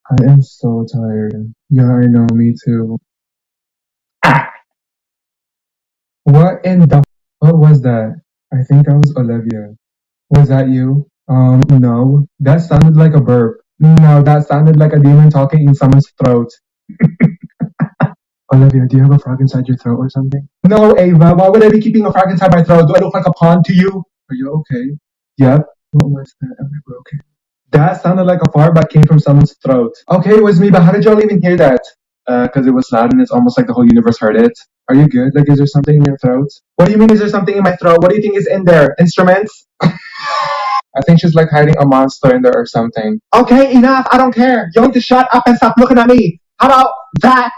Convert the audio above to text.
I am so tired. Yeah, I know, me too. Ah! What in the what was that? I think that was Olivia. Was that you? No. That sounded like a burp. No, that sounded like a demon talking in someone's throat. Olivia, do you have a frog inside your throat or something? No, Ava. Why would I be keeping a frog inside my throat? Do I look like a pawn to you? Are you okay? Yep. What was that? Am I broken? That sounded like a fart but came from someone's throat. Okay, it was me, but how did y'all even hear that? Because it was loud and it's almost like the whole universe heard it. Are you good? Like, is there something in your throat? What do you mean, is there something in my throat? What do you think is in there? Instruments? I think she's like hiding a monster in there or something. Okay, enough. I don't care. You need to shut up and stop looking at me. How about that?